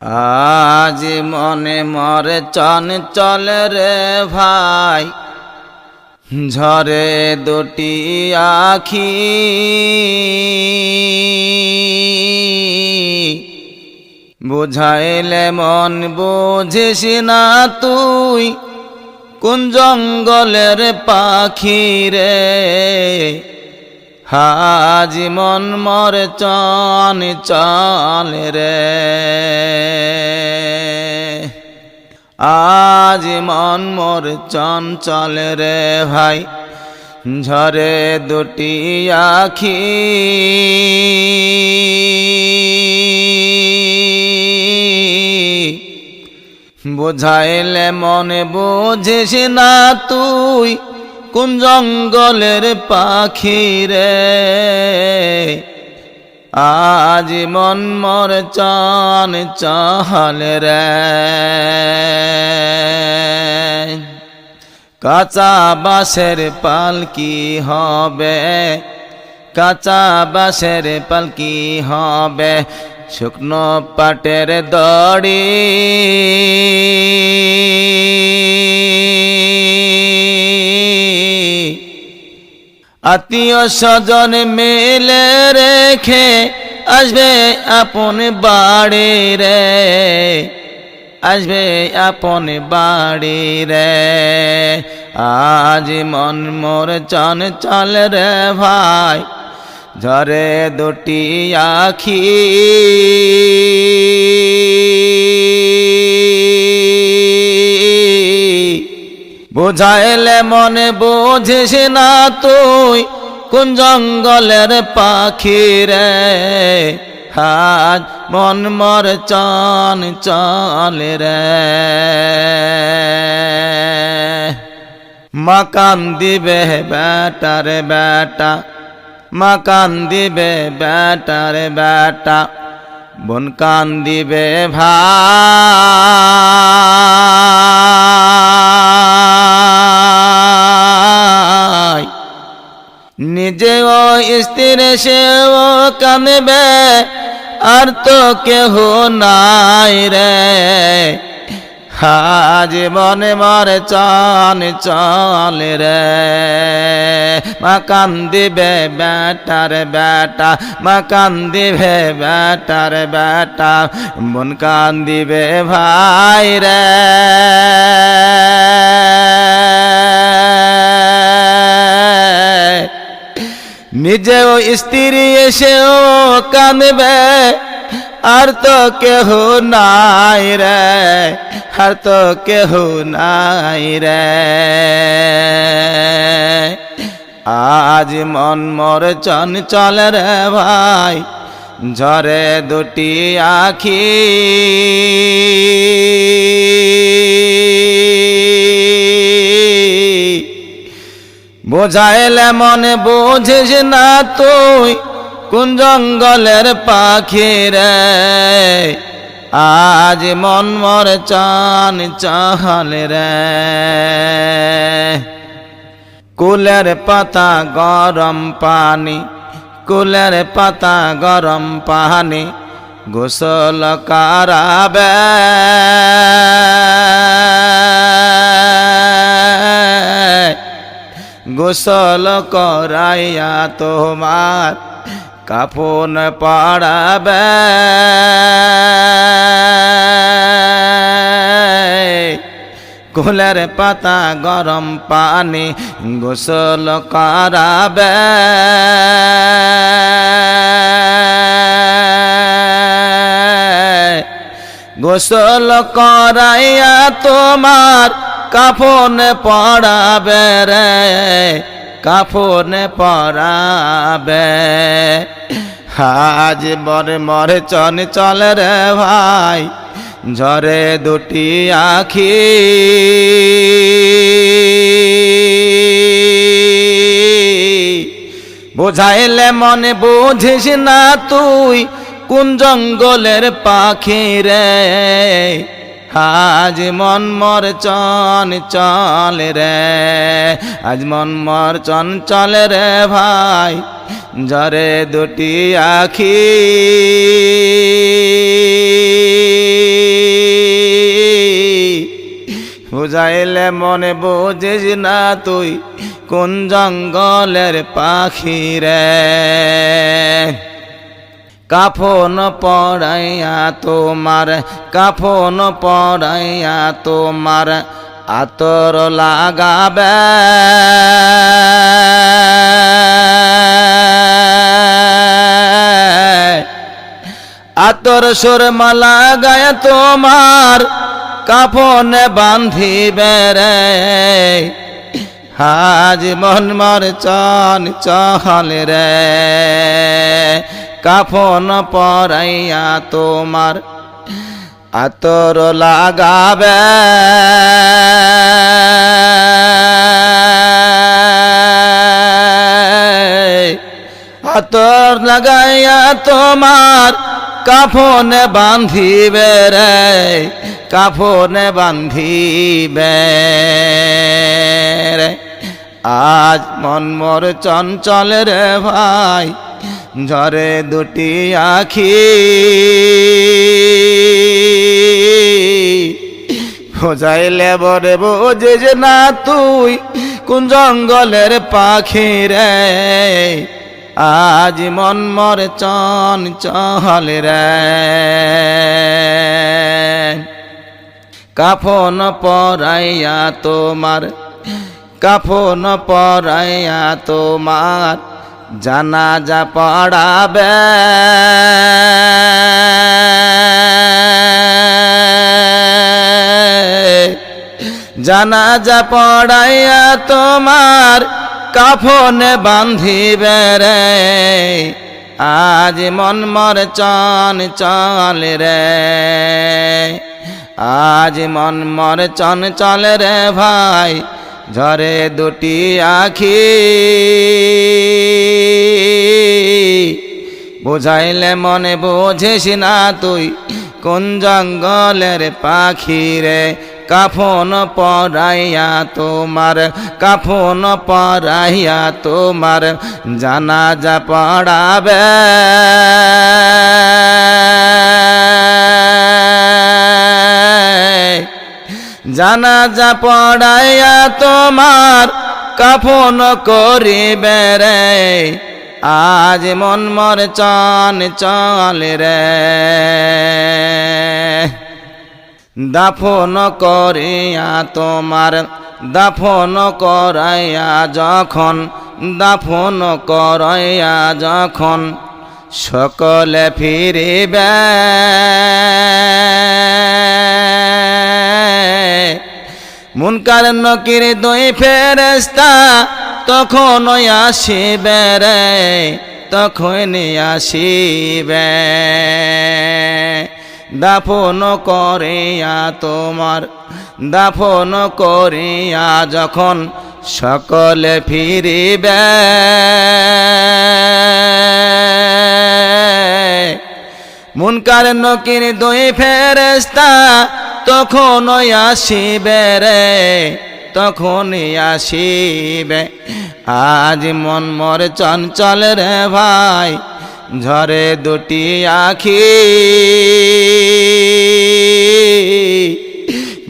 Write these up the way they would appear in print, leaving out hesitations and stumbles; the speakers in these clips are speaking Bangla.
আজ মনে মরে চঞ্চল রে ভাই, ঝরে দুটি আখি। বুঝাইলে মন বুঝিস না তুই, কোন জঙ্গলের পাখি রে। আজ মন মরে চঞ্চল রে, আজ মন মোর চঞ্চল রে ভাই, ঝরে দুটি আখি। বুঝাইলে মনে বুঝিস না তুই, কোন জঙ্গলের পাখি রে। আজ মন মোর চঞ্চল রে। কাঁচা বাঁশের পালকি হবে, কাঁচা বাঁশের পালকি হবে, শুকনো পাটের দড়ি। আত্মীয় স্বজন মেলে রেখে আসবে আপন বাড়ি রে, আসবে আপন বাড়ি রে। আজ মন মোর চঞ্চল রে ভাই, ঝরে দুটি আখি। বুঝাইলে মনে বুঝিস না তুই, কোন জঙ্গলের পাখি রে। আজ মন মোর চঞ্চল রে। মাকান দিবে বেটার বেটা, মাকান দিবে বেটার বেটা, বোন কান দিবে ভাই। নিজেও স্ত্রী সেও কাঁদবে, আর তো কেহ নাই রে। আজ মনে মরে চঞ্চল রে। মাকান দিবে বেটার বেটা, মাকান দিবে বেটার বেটা, বোন কান দিবে ভাই রে। নিজেও স্ত্রী এসেও কাঁদবে, আর তো কেহ নাই রে, আর তো কেহ নাই রে। আজ মন মোর চঞ্চল রে ভাই, ঝরে দুটি আখি। বুঝাইলে মনে বুঝিস না তুই, কোন জঙ্গলের পাখি রে। আজ মন মোর চঞ্চল রে। কুলের পাতা গরম পানি, কুলের পাতা গরম পানি, গোসল করাবে। গোসল করাইয়া তোমার কাফন পড়াবে। কুলের পাতা গরম পানি, গোসল করাবে। গোসল করাইয়া তোমার কাফন পড়াবে রে, কাফন পড়াবে। আজ মরে মরে চঞ্চল রে ভাই, ঝরে দুটি আখি। বুঝাইলে মনে বুঝিস না তুই, কোন জঙ্গলের পাখি রে। আজ মন মোর চঞ্চল রে, আজ মন মোর চঞ্চল রে ভাই, ঝরে দুটি আখি। বুঝাইলে মনে বুঝিস না তুই কোন জঙ্গলের পাখি রে। কাফন পরাইয়া তোমার, কাফন পরাইয়া তোমার আতর লাগাবে, আতর সুরমা লাগায় তোমার কাফনে বান্ধিবে রে। আজ মন মর চন চহল রে, কাফন পরাইয়া তোমার আতর লাগাবে, আতর লাগাইয়া তোমার কাফনে বান্ধিবে রে, কাফনে বান্ধিবে রে। আজ মন মোর চঞ্চল রে ভাই, ঝরে দুটি আখি, বোঝাইলে বরে বোঝিস না তুই কোন জঙ্গলের পাখি রে। আজ মন মোর চঞ্চল রে, কাফন পরাইয়া তোমার, কাফন পরাইয়া তোমার জানাজা পড়াবে, জানাজা পড়াইয়া তোমার কাফনে বান্ধিবে রে। আজ মন মর চঞ্চল রে, আজ মন মর চঞ্চল রে ভাই, ঝরে দুটি আখি, বুঝাইলে মনে বুঝিস না তুই কোন জঙ্গলের পাখি রে। কাফন পরাইয়া তোমার, কাফন পরাইয়া তোমার জানাজা পড়াবে, জানাজা পড়াইয়া তোমার কাফন করিবে রে। আজ মন মর চঞ্চল রে, দাফন করিয়া তোমার, দাফন করাইয়া যখন, দাফন করাইয়া যখন সকলে ফিরিবে, মুনকার নকির দুই ফেরেশতা তখন আসিবে রে, তখন আসিবে। দাফন করিয়া তোমার, দাফন করিয়া যখন সকলে ফিরিবে, মুনকার নকির দুই ফেরেশতা তখন আসিবে রে, তখন আসিবে। আজ মন মোর চঞ্চল রে ভাই, ঝরে দুটি আখি,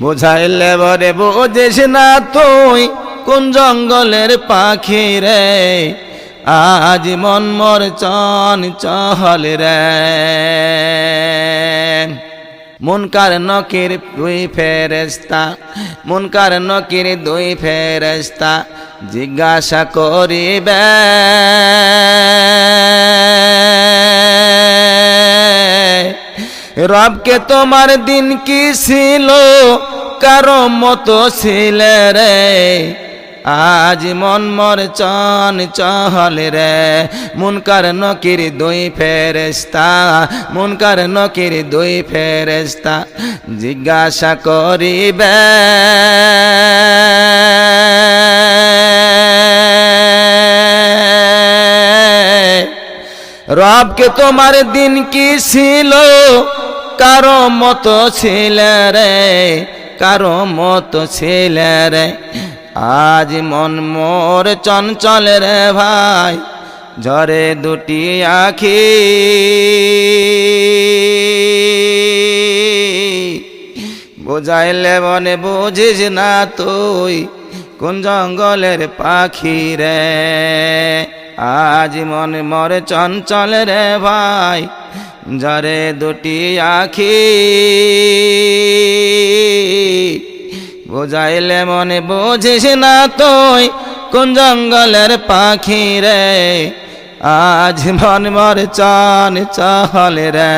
বুঝাইলে বরে বুঝিস না তুই কোন জঙ্গলের পাখি রে। আজ মন মোর চঞ্চল রে, মুনকার নকির দুই ফেরেশতা, মুনকার নকির দুই ফেরেশতা জিজ্ঞাসা করিবে, রবকে তোমার দিন কি ছিল, কারো মতো ছিলে রে। আজ মন মোর চঞ্চল রে, মুনকার নকির দুই ফেরেশতা, মুনকার নকির দুই ফেরেশতা জিজ্ঞাসা করিবে, রবকে তোমার দিন কি ছিল, কারো মতো ছিলে রে, কারো মতো ছিলে রে। আজ মন মোর চঞ্চল রে ভাই, ঝরে দুটি আখি, বোঝাইলে মনে বুঝিস না তুই কোন জঙ্গলের পাখি রে। আজ মনে মরে চঞ্চল রে ভাই যারে দুটি আখি, বোঝাইলে মনে বুঝিস না তুই কোন জঙ্গলের পাখি রে। আজ মন মরে চঞ্চল রে।